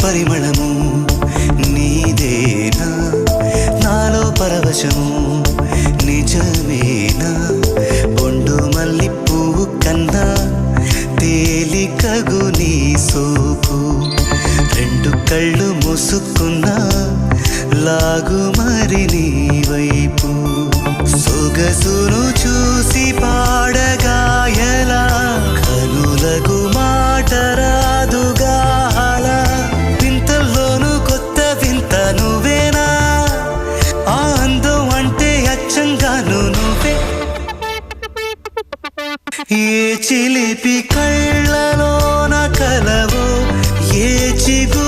పరిమళము నీదేనా నాలో పరవశము నిజమేనా బొండు మల్లి పువ్వు కన్నా తేలికగు నీ సోకు రెండు కళ్ళు మూసుకున్నా లాగు మరి నీ వైపు సొగసును చూసి పాడగాయలా కనులకు మాట రాదుగా అలా వింతల్లోనూ కొత్త వింత నువ్వేనా ఆ అందం అంటే అచ్చంగాను నువ్వే ఏ చిలిపి కళ్ళలోన కలవో ఏ చిగు